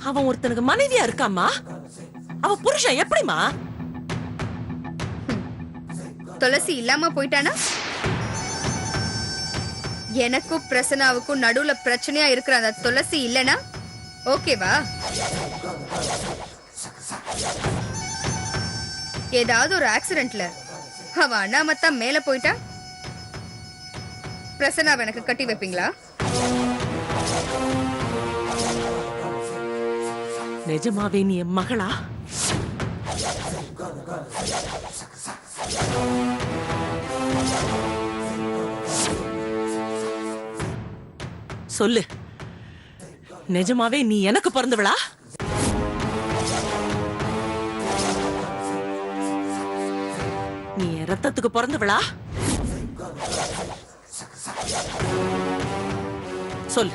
அவன் ஒருத்தனுக்கு மனைவியா இருக்காமா? அவ புருஷன் எப்படிமா? துளசி இல்லாம போயிட்டானா? எனக்கும் பிரசனாவுக்கும் நடுவுல பிரச்சனையா இருக்கிற அந்த துளசி இல்லனா ஓகேவா? ஏதாவது ஒரு ஆக்சிடென்ட்ல அவ அண்ணாமத்தா மேல போயிட்டா பிரசனாவை எனக்கு கட்டி வைப்பீங்களா? நிஜமாவே நீ என் மகளா? சொல்லு, நிஜமாவே நீ எனக்கு பிறந்தவளா? நீ என் ரத்தத்துக்கு பிறந்தவளா? சொல்லு,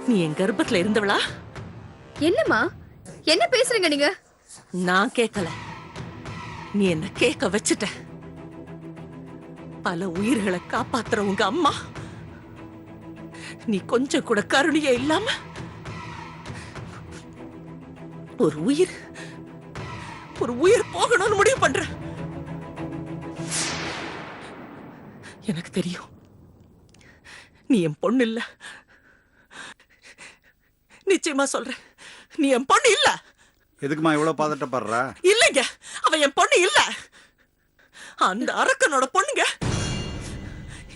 நீ என் கர்ப்பத்துல இருந்தவளா? என்னம்மா என்ன பேசுறீங்க நீங்க? நான் கேட்கல, நீ என்ன கேட்க வச்சுட்ட. பல உயிர்களை காப்பாத்துற உங்க அம்மா நீ கொஞ்சம் கூட கருணையே இல்லாம ஒரு உயிர் போகணும்னு முடிவு பண்ற. எனக்கு தெரியும் நீ என் பொண்ணு இல்ல. நிச்சயமா சொல்றேன், நீ என் பொண்ணு இல்ல. எதுக்குமா இவ்வளவு பதட்டப்படுற? இல்லைங்க, அவ என் பொண்ணு இல்ல. அந்த அரக்கனோட பொண்ணுங்க.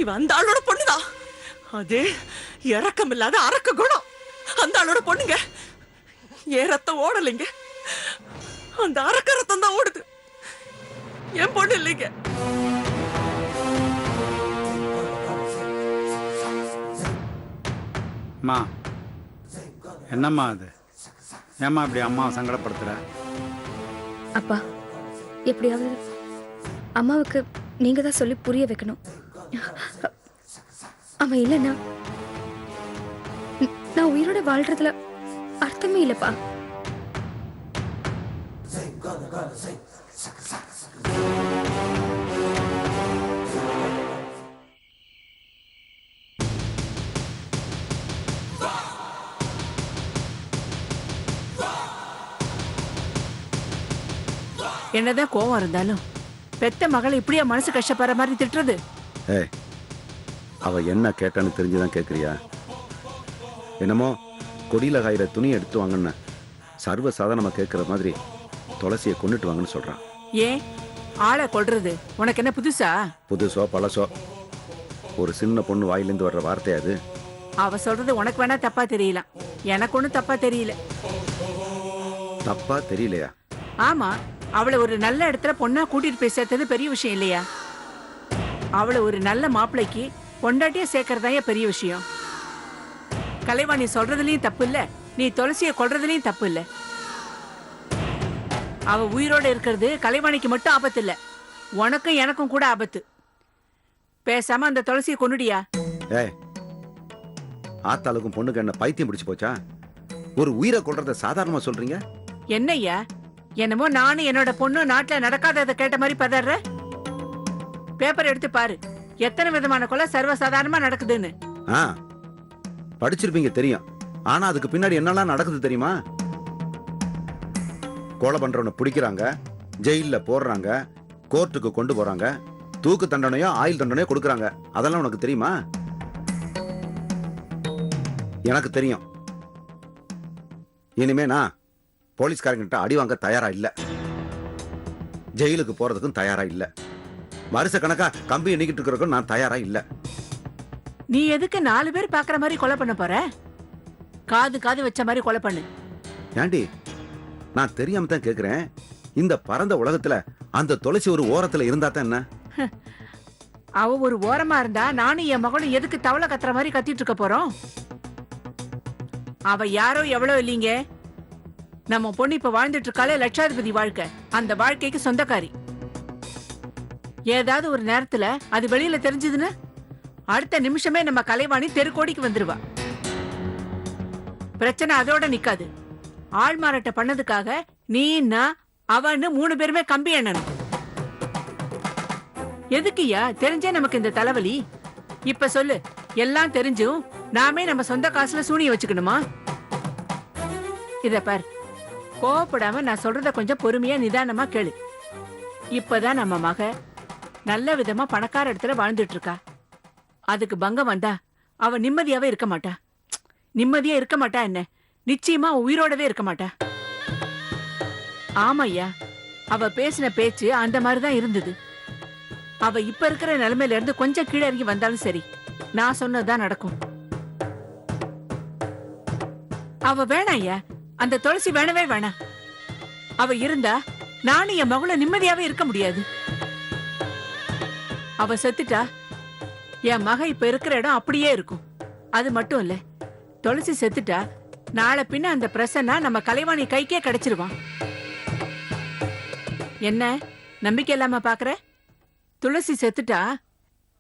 இவ அந்த ஆளோட பொண்ணுதான். அது இறக்கம் இல்லாத அரக்க குணம். அந்த ஆளோட பொண்ணுங்க. என் ரத்தம் ஓடலைங்க, அந்த அரக்க ரத்தம் தான் ஓடுது. என் பொண்ணு இல்லைங்க. அம்மா, என்னம்மா அது? ஏம்மா இப்படி அம்மாவை சங்கடப்படுத்துற? அப்பா, எப்படியாவது அம்மாவுக்கு நீங்க தான் சொல்லி புரிய வைக்கணும். அவன் இல்லைன்னா நான் உயிரோட வாழ்றதுல அர்த்தமே இல்லப்பா. என்னதான் கோவம் இருந்தாலும் பெத்த மகளை இப்படியா மனசு கஷ்டப்படுற மாதிரி திட்டுறது? அவ என்ன கேட்டான்னு தெரிஞ்சுதான் கேக்குறியா? என்னமோ கொடியில காயிற துணி எடுத்து வாங்கன்னு சர்வ சாதாரணமா கேட்கற மாதிரி துளசியை கொண்டுட்டு வாங்கன்னு சொல்றான். ஏன் ஆளை கொல்றது உனக்கு என்ன புதுசா? புதுசோ பழசோ, ஒரு சின்ன பொண்ணு வாயிலிருந்து வர்ற வார்த்தை அது. அவ சொல்றது உனக்கு வேணா தப்பா தெரியலாம், எனக்கு ஒண்ணும் தப்பா தெரியல. தப்பா தெரியலையா? ஆமா, அவளை ஒரு நல்ல இடத்துல பொண்ணா கூட்டிட்டு போய் சேர்த்தது பெரிய விஷயம் இல்லையா? அவளை ஒரு நல்ல மாப்பிள்ளைக்கு பொண்டாட்டியா சேர்க்கறதாய பெரிய விஷயம். கலைவாணி சொல்றதுலயும் தப்பு இல்ல, நீ துளசியை கொல்றதுலயும் தப்பு இல்ல. அவ உயிரோட இருக்கிறது கலைவாணிக்கு மட்டும் ஆபத்து இல்ல, உனக்கும் எனக்கும் கூட ஆபத்து. பேசாம அந்த துளசியை கொன்னுடியா? ஆத்தாளுக்கும் பொண்ணுக்கு என்ன பைத்தியம் பிடிச்சு போச்சா? ஒரு உயிரை கொல்றத சாதாரணமா சொல்றீங்க? என்னய்யா, என்னமோ நானும் என்னோட பொண்ணு நாட்டுல நடக்காததை கேட்ட மாதிரி பதற. பேப்பர் எடுத்து பாரு, எத்தனை விதமான கொலை சர்வசாதாரணமா நடக்குதுன்னு. படிச்சிருப்பீங்க தெரியும், ஆனா அதுக்கு பின்னாடி என்னெல்லாம் நடக்குது தெரியுமா? கொலை பண்றவனை பிடிக்கிறாங்க, ஜெயில போடுறாங்க, கோர்ட்டுக்கு கொண்டு போறாங்க, தூக்கு தண்டனையோ ஆயுள் தண்டனையோ கொடுக்கறாங்க. அதெல்லாம் உனக்கு தெரியுமா? எனக்கு தெரியும். இனிமே நான் போலீஸ்காரங்கிட்ட அடி வாங்க தயாரா இல்ல, ஜெயிலுக்கு போறதுக்கும் தயாரா இல்ல, வருஷ கணக்கா கம்பி எண்ணிக்கிட்டு இருக்கிறதுக்கும் நான் தயாரா இல்ல. நீ எதுக்கு 4 பேர் பாக்குற மாதிரி கொலை பண்ண போற? காது வச்ச மாதிரி கொலை பண்ணு. ஏண்டி, நான் தெரியாம தான் கேக்குறேன். இந்த பரந்த உலகத்துல அந்த துளசி ஒரு ஓரத்துல இருந்தா தான் என்ன? அவ ஒரு ஓரமா இருந்தா நானும் என் மகனும் எதுக்கு தவளை கத்துற மாதிரி கத்திட்டு இருக்க போறோம்? அவ யாரோ எவ்வளோ இல்லீங்க, நம்ம பொண்ணு இப்ப வாழ்ந்துட்டு இருக்காளே லட்சாதிபதி வாழ்க்கை, அந்த வாழ்க்கைக்கு சொந்தக்காரி. ஏதாவது ஒரு நேரத்துல அது வெளியில தெரிஞ்சதுன்னு அடுத்த நிமிஷமே நம்ம கலைவாணி தெருக்கோடிக்கு வந்துருவா. பிரச்சனை அதோட நிக்காது. ஆள் மாறாட்ட பண்ணதுக்காக நீன்னா அவன்னு 3 பேருமே கம்பி எண்ணணும். எதுக்குயா தெரிஞ்சே நமக்கு இந்த தலைவலி? இப்ப சொல்லு, எல்லாம் தெரிஞ்சும் நாமே நம்ம சொந்த காசுல சூனிய வச்சுக்கணுமா? இத பார், கோவப்படாம நான் சொல்றத கொஞ்சம் பொறுமையா நிதானமா கேளு. இப்பதான் நம்ம மக நல்ல விதமா பணக்கார இடத்துல வாழ்ந்துட்டு இருக்கா. அதுக்கு பங்கம் வந்தா அவ நிம்மதியாவே இருக்க மாட்டா. நிம்மதியா இருக்க மாட்டா என்ன, நிச்சயமா உயிரோடவே இருக்க மாட்டா. ஆமையா, அவ பேசின பேச்சு அந்த மாதிரிதான் இருந்தது. அவ இப்ப இருக்கிற நிலைமையில இருந்து கொஞ்சம் கீழே இறங்கி வந்தாலும் சரி, நான் சொன்னதுதான் நடக்கும். அவ வேணாயா, அந்த துளசி வேணவே வேணாம். அவ இருந்தா நானும் என் மகள நிம்மதியாவே இருக்க முடியாது. அவ செத்துட்டா என் மக இப்ப இருக்கிற இடம் அப்படியே இருக்கும். அது மட்டும் இல்ல, துளசி செத்துட்டா நாளை பின்ன அந்த பிரசன்னா நம்ம கலைவாணி கைக்கே கிடைச்சிருவான். என்ன நம்பிக்கை இல்லாம பாக்குற? துளசி செத்துட்டா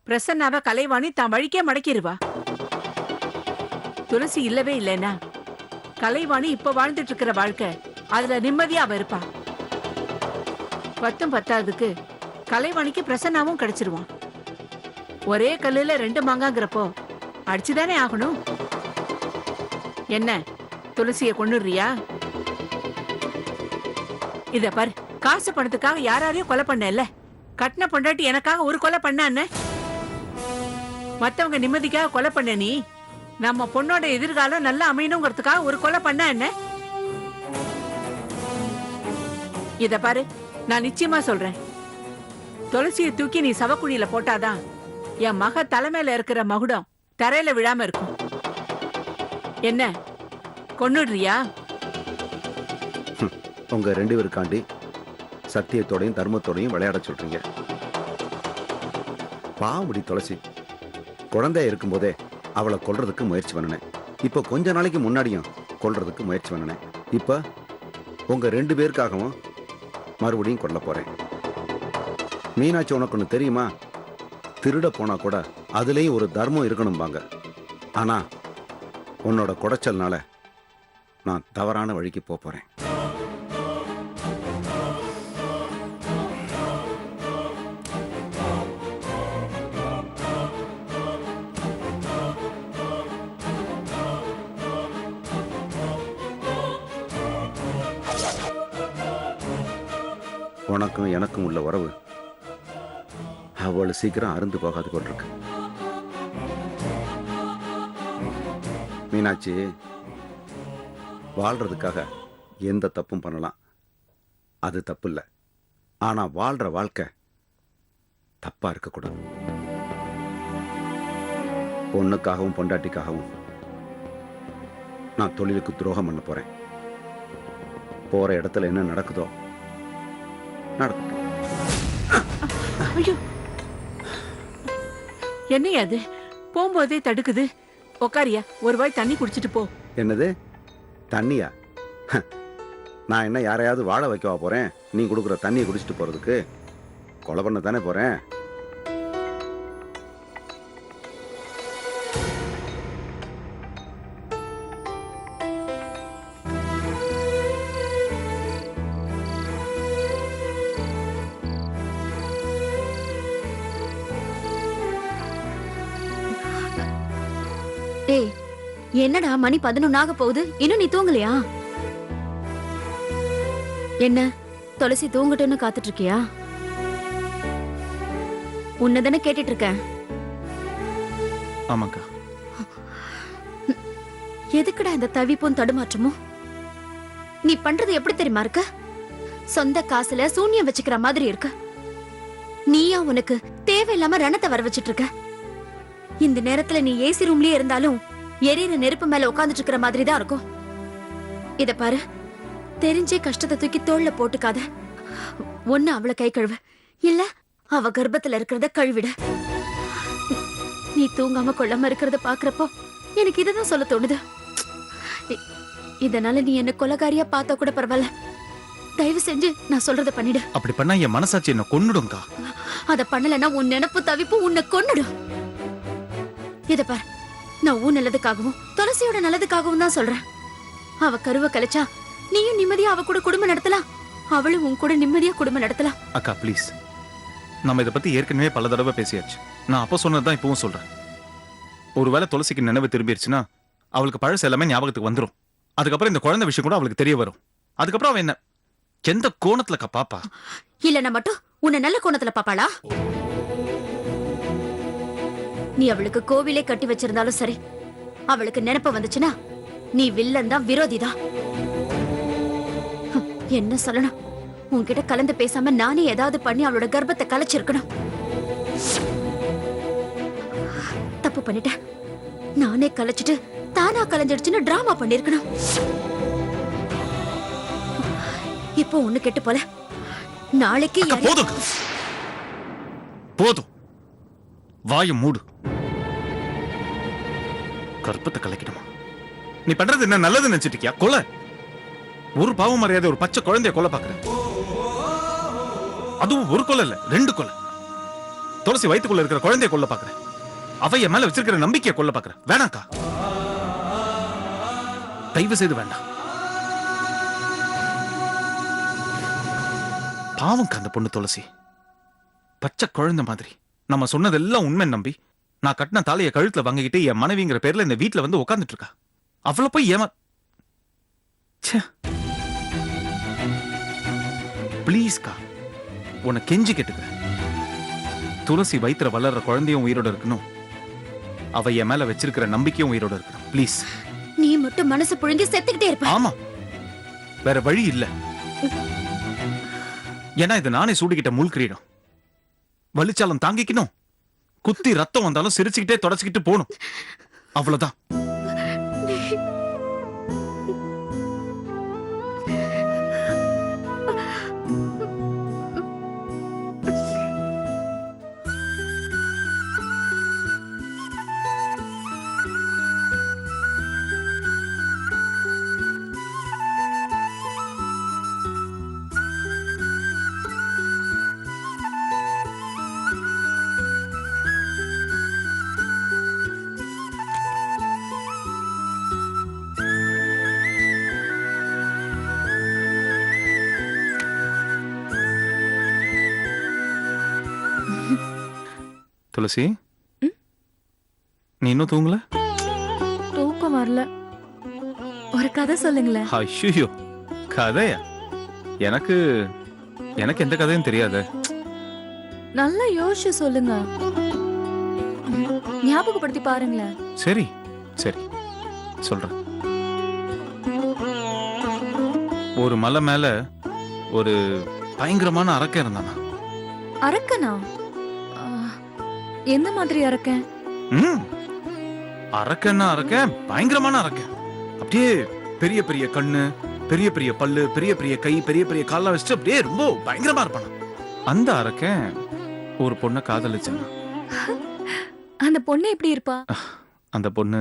பிரசன்னாவ கலைவாணி தான் வழிக்கே மடக்கிடுவா. துளசி இல்லவே இல்லைன்னா கலைவாணி இப்ப வாழ்ந்துட்டு இருக்கிற வாழ்க்கை அதுல நிம்மதியா அவ இருப்பா. 10 பத்தாவதுக்கு கலைவாணிக்கு பிரசன்னாவும் கிடைச்சிருவான். ஒரே கல்லுல 2 மாங்காங்கிறப்போ அடிச்சுதானே ஆகணும். என்ன துளசிய கொன்னுடுறியா? இத பாரு, காசு பணத்துக்காக யாரையும் கொலை பண்ணல. கட்டின பொண்டாட்டி எனக்காக ஒரு கொலை பண்ண என்ன? மத்தவங்க நிம்மதிக்காக கொலை பண்ண நீ நம்ம பொண்ணோட எதிர்காலம் நல்லா அமையணுங்கிறதுக்காக ஒரு கொலை பண்ண என்ன? இத பாரு, நான் நிச்சயமா சொல்றேன், துளசியை தூக்கி நீ சவக்குழியில போட்டாதான் என் மக தலைமையில இருக்கிற மகுடம் தரையில விழாம இருக்கும். என்ன கொன்னுடுறியா? உங்க 2 பேருக்காண்டி சத்தியத்தோடையும் தர்மத்தோடையும் விளையாட சொல்றீங்க. பாவடி துளசி, குழந்தைய இருக்கும்போதே அவளை கொல்றதுக்கு முயற்சி பண்ணினேன். இப்போ கொஞ்ச நாளைக்கு முன்னாடியும் கொல்றதுக்கு முயற்சி பண்ணினேன். இப்ப உங்க 2 பேருக்காகவும் மறுபடியும் கொல்ல போறேன். மீனாட்சி, உனக்கு ஒன்று தெரியுமா? திருட போனா கூட அதுலயும் ஒரு தர்மம் இருக்கணும்பாங்க. ஆனா உன்னோட குடைச்சல்னால நான் தவறான வழிக்கு போறேன். உனக்கும் எனக்கும் உள்ள உறவு அவ்வளவு சீக்கிரம் அருந்து போகாது கொண்டிருக்கு. மீனாட்சி, வாழ்றதுக்காக எந்த தப்பும் பண்ணலாம், அது தப்பு இல்லை. ஆனா வாழ்ற வாழ்க்கை தப்பா இருக்கக்கூடாது. பொண்ணுக்காகவும் பொண்டாட்டிக்காகவும் நான் தொழிலுக்கு துரோகம் பண்ண போறேன். போற இடத்துல என்ன நடக்குதோ நடக்கும். ஐயோ, என்னையா அது? போகும்போதே தடுக்குது. உக்காரியா, ஒரு வாய் தண்ணி குடிச்சிட்டு போ. என்னது தண்ணியா? நான் என்ன யாரையாவது வாழ வைக்கவா போறேன்? நீ கொடுக்குற தண்ணியை குடிச்சிட்டு போறதுக்கு? கொலை பண்ண தானே போறேன். டேய், என்னடா மணி 11 ஆக போகுது, இன்னும் நீ தூங்கலையா? என்ன துளசி தூங்கட்டும்னு காத்துட்டு இருக்கியா? உன்னதானே கேட்டுட்டு இருக்கேன். ஆமாக்கா. எதுக்குடா இந்த தவிப்பும் தடுமாற்றமும்? நீ பண்றது எப்படி தெரியுமா இருக்க? சொந்த காசுல சூன்யம் வச்சுக்கிற மாதிரி இருக்கு. நீயா உனக்கு தேவையில்லாம ரணத்தை வர வச்சிட்டு இருக்க. இந்த நேரத்துல நீ ஏசி ரூம்லயே இருந்தாலும் எரியிற நெருப்பு மேல உட்கார்ந்துட்டு இருக்கிற மாதிரி தான் இருக்கும். இத பாரு, தெரிஞ்சே கஷ்டத்தை தூக்கி தோள்ல போட்டுக்காத. ஒண்ணு அவளை கை கழுவு, இல்ல அவ கர்ப்பத்துல இருக்கிறத கழுவிட. நீ தூங்காம கொள்ளாம இருக்கிறத பாக்குறப்போ எனக்கு இதுதான் சொல்ல தோணுது. இதனால நீ என்ன கொலைகாரியா பார்த்தா கூட பரவாயில்ல, தயவு செஞ்சு நான் சொல்றத பண்ணிடு. அப்படி பண்ணா என் மனசாட்சி என்ன கொன்னுடும்க்கா. அத பண்ணலன்னா உன் நினைப்பு தவிப்பு உன்னை கொன்னுடும். இத பார், நான் உன் நல்லதுக்காகவும் துளசியோட நல்லதுக்காகவும் தான் சொல்றேன். அவ கருவை கலைச்சா நீயும் நிம்மதியா அவ கூட குடும்பம் நடத்தலாம், அவளும் உன் கூட நிம்மதியா குடும்பம் நடத்தலாம். அக்கா ப்ளீஸ், நம்ம இதை பத்தி ஏற்கனவே பல தடவை பேசியாச்சு. நான் அப்போ சொன்னதுதான் இப்பவும் சொல்றேன். ஒருவேளை துளசிக்கு நினைவு திரும்பிடுச்சுன்னா அவளுக்கு பழசு எல்லாமே ஞாபகத்துக்கு வந்துடும். அதுக்கப்புறம் இந்த குழந்தை விஷயம் கூட அவளுக்கு தெரிய வரும். அதுக்கப்புறம் அவ என்ன எந்த கோணத்துலக்கா பாப்பா? இல்லன்னா மட்டும் உன்னை நல்ல கோணத்துல பாப்பாளா? நீ அவளுக்கு கோவிலே கட்டி வச்சிருந்தாலும் சரி, அவளுக்கு நினைப்பு வந்துச்சுன்னா நீ வில்லன் தான், விரோதி தான். என்ன சொல்லணும், உன்கிட்ட கலந்து பேசாம நானே ஏதாவது பண்ணி அவளோட கர்ப்பத்தை கலைச்சிருக்கணும். தப்பு பண்ணிட்டேன். நானே கலைச்சிட்டு தானா கலைஞ்சிடுச்சுன்னு டிராமா பண்ணிருக்கணும். இப்போ ஒண்ணு கெட்டு போல, நாளைக்கு அக்கா, போதும் போதும், வாயை மூடு. கற்பத்தை கலைக்கணுமா? நீ பண்றது என்ன நல்லது நினைச்சிட்டு இருக்கியா? கொலை, ஒரு பாவம் மரியாதை ஒரு பச்சை குழந்தைய கொலை பாக்குற. அதுவும் ஒரு கொலை இல்ல, 2 கொலை. துளசி வயித்துக்குள்ள இருக்கிற குழந்தைய கொல்ல பாக்குற. அவ என் மேல வச்சிருக்கிற நம்பிக்கையை கொல்ல பாக்குற. வேணாக்கா, தயவு செய்து வேண்டாம். பாவம் அந்த பொண்ணு துளசி, பச்சை குழந்தை மாதிரி. நம்ம சொன்னதெல்லாம் உண்மை நம்பி நான் கட்டின தாலியை கழுத்துல வாங்கிக்கிட்டு என் மனைவிங்கிற பேர்ல இந்த வீட்டுல வந்து உட்கார்ந்துட்டு இருக்கா. அவளை போய் பிளீஸ்கா, உன்னை கெஞ்சி கேட்டுக்கிறேன். துளசி வயித்துல வளர்ற குழந்தையும் உயிரோட இருக்கணும், அவ என் மேல வச்சிருக்கிற நம்பிக்கையும் உயிரோட இருக்கணும். பிளீஸ். நீ மட்டும் மனசு புழுங்கி செத்துக்கிட்டே இருப்ப. ஆமா, வேற வழி இல்ல. ஏன்னா இது நானே சூடிக்கிட்ட முள் கிரீடம். வலிச்சாலும் தாங்கிக்கணும், குத்தி ரத்தம் வந்தாலும் சிரிச்சுக்கிட்டே தொடச்சுக்கிட்டு போகணும். அவ்வளவுதான். துளசி, நீ இன்னும் தூங்கல? தூக்கம் வரல. ஒரு கதை சொல்லுங்களேன். ஐயோ, கதையா? எனக்கு எனக்கு எந்த கதையும் தெரியாது. நல்லா யோசிச்சு சொல்லுங்க. ஞாபகப்படுத்தி பாருங்களேன். சரி சரி சொல்றேன். ஒரு மலை மேல ஒரு பயங்கரமான அரக்கன் இருந்தானா. அரக்கனா? எந்த மாதிரி அரக்கன்? அரக்கன்னா அரக்கன், பயங்கரமான அரக்கன். அப்படியே பெரிய பெரிய கண்ணு, பெரிய பெரிய பல்லு, பெரிய பெரிய கை, பெரிய பெரிய கால்லாம் வச்சுட்டு அப்படியே ரொம்ப பயங்கரமா இருப்பானா. அந்த அரக்கன் ஒரு பொண்ணை காதலிச்சானா. அந்த பொண்ணு எப்படி இருப்பா? அந்த பொண்ணு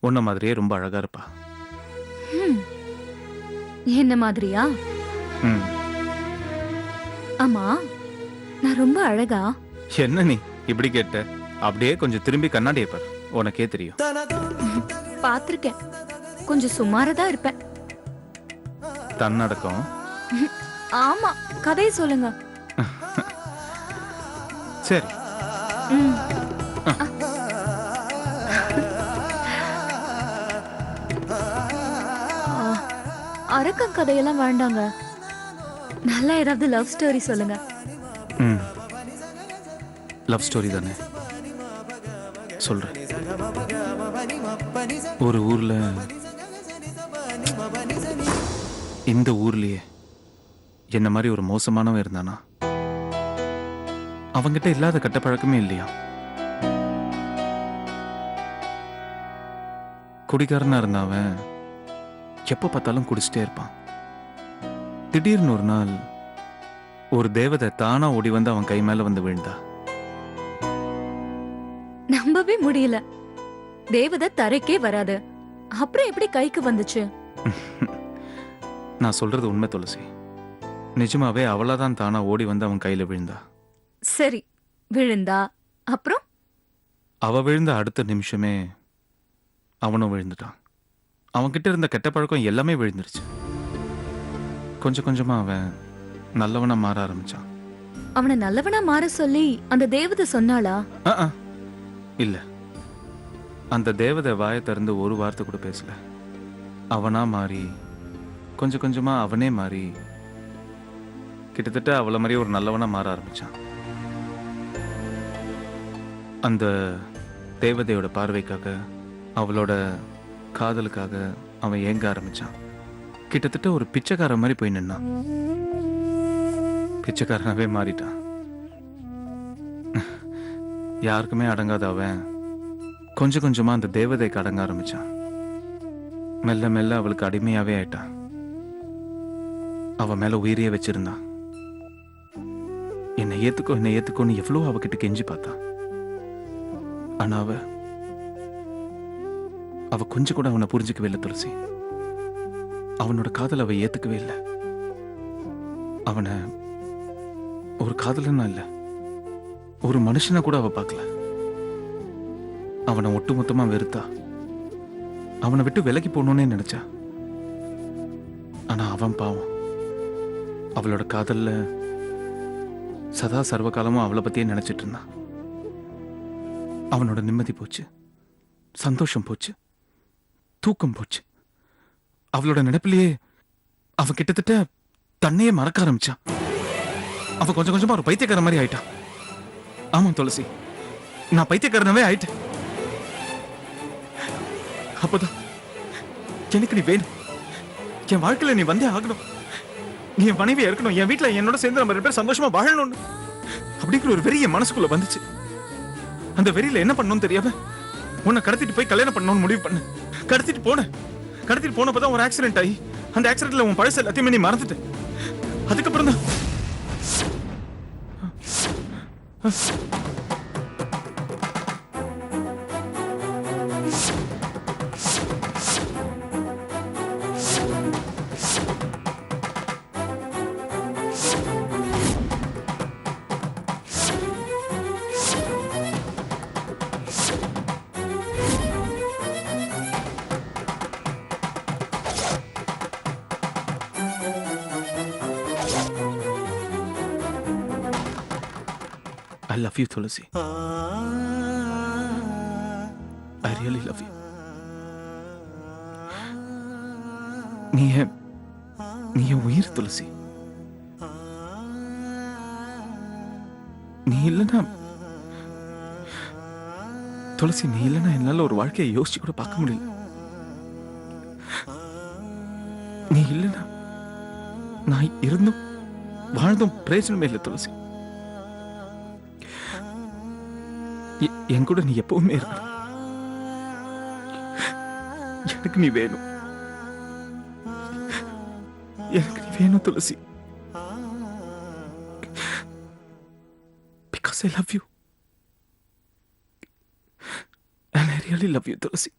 உன்ன மாதிரியே ரொம்ப அழகா இருப்பா. என்ன மாதிரியா? ஆமா, நான் ரொம்ப அழகா? என்ன நீ இப்படி கேட்ட? அப்படியே கொஞ்சம் திரும்பி கண்ணாடியை பாரு, உனக்கே தெரியும். பாத்திருக்கேன், கொஞ்சம் சுமாரதான் இருப்பேன். தன்னடக்கம். ஆமா, கதையை சொல்லுங்க. சரி. அரக்கன் கதையெல்லாம் வேண்டாங்க, நல்லா ஏதாவது லவ் ஸ்டோரி சொல்லுங்க. லவ் ஸ்டோரி தானே சொல்றேன். ஒரு ஊர்ல, இந்த ஊர்லயே என்ன மாதிரி ஒரு மோசமானவன் இருந்தானா. அவங்கிட்ட இல்லாத கட்ட பழக்கமே இல்லையா. குடிகாரனா இருந்தாவன் எப்ப பார்த்தாலும் குடிச்சிட்டே இருப்பான். திடீர்னு ஒரு நாள் ஒரு தேவதை தானா ஓடி வந்து அவன் கை மேல வந்து விழுந்தா. நம்பவே முடியல, தேவதை தரைக்கே வராது, அப்புறம் எப்படி கைக்கு வந்துச்சு? நான் சொல்றது உண்மை துளசி. நிஜமாவே அவளாதான் தானா ஓடி வந்து அவன் கையில விழுந்தா. சரி, விழுந்தா அப்புறம்? அவ விழுந்த அடுத்த நிமிஷமே அவனும் விழுந்துட்டான். அவன்கிட்ட இருந்த கெட்ட பழக்கம் எல்லாமே விழுந்துருச்சு. கொஞ்சம் கொஞ்சமா அவன் நல்லவனா மாற ஆரம்பிச்சான். அவனை நல்லவனா மாற சொல்லி அந்த தேவதை சொன்னாளா? இல்ல, அந்த தேவதை வாயை திறந்து ஒரு வார்த்தை கூட பேசல. அவனா மாறி கொஞ்சம் கொஞ்சமா அவனே மாறி கிட்டத்தட்ட அவளை மாதிரி ஒரு நல்லவனா மாற ஆரம்பிச்சான். அந்த தேவதையோட பார்வைக்காக, அவளோட காதலுக்காக அவன் ஏங்க ஆரம்பிச்சான். கிட்டத்தட்ட ஒரு பிச்சைக்கார மாதிரி போய் நின்னான். பிச்சைக்காரனாவே மாறிட்டான். யாருக்குமே அடங்காத அவன் கொஞ்சம் கொஞ்சமா அந்த தேவதைக்கு அடங்க ஆரம்பிச்சான். மெல்ல மெல்ல அவளுக்கு அடிமையாவே ஆயிட்டான். அவ மேல உயிரியே வச்சிருந்தான். என்னை ஏத்துக்கோன்னு எவ்வளவு அவகிட்ட கெஞ்சி பார்த்தான். ஆனா அவ கொஞ்சம் கூட அவனை புரிஞ்சுக்கவே இல்லை துளசி. அவனோட காதல் அவ ஏத்துக்கவே இல்லை. அவனை ஒரு காதலனா இல்ல, ஒரு மனுஷனை கூட அவ பார்க்கல. அவனை ஒட்டுமொத்தமா வெறுத்தா. அவனை விட்டு விலகி போகணும்னே நினைச்சா. ஆனா அவன் பாவம் அவளோட காதல்ல சதா சர்வகாலமும் அவளை பத்தியே நினைச்சிட்டு இருந்தான். அவனோட நிம்மதி போச்சு, சந்தோஷம் போச்சு, தூக்கம் போச்சு. அவளோட நினைப்பிலேயே அவ கிட்டத்தட்ட தன்னையே மறக்க ஆரம்பிச்சான். அவ கொஞ்சம் கொஞ்சமா ஒரு பைத்தியக்கார மாதிரி ஆயிட்டான். ஆமா துளசி, நான் பைத்தியக்காரனவே ஆயிட்டேன். அப்பதான் எனக்கு நீ வேணும். என் வாழ்க்கையில நீ வந்தே ஆகணும். நீ என் மனைவியா இருக்கணும். என் வீட்டுல என்னோட சேர்ந்து நம்ம 2 பேரும் சந்தோஷமா வாழணும்னு அப்படிங்கிற ஒரு வெறி என் மனசுக்குள்ள வந்துச்சு. அந்த வெறியில என்ன பண்ணணும்னு தெரியாம உன்னை கடத்திட்டு போய் கல்யாணம் பண்ணணும்னு முடிவு பண்ண. கடத்திட்டு போனப்பதான் ஒரு ஆக்சிடென்ட் ஆகி அந்த ஆக்சிடென்ட்ல உன் பழச எல்லாத்தையுமே நீ மறந்துட்ட. அதுக்கப்புறம் தான் I love you, Tulasi. I really love you. நீ என் உயிர் துளசி. நீ இல்லைன்னா துளசி, நீ இல்லைன்னா என்னால ஒரு வாழ்க்கையை யோசிச்சு கூட பார்க்க முடியல. நீ இல்லைன்னா நான் இருந்தும் வாழ்ந்தும் பிரயோஜனமே இல்லை துளசி. என் கூட நீ எப்பவுமே இருக்கணும். எனக்கு நீ வேணும். எனக்கு நீ வேணும் துளசி. Because I love you. And I really love you, Tulasi.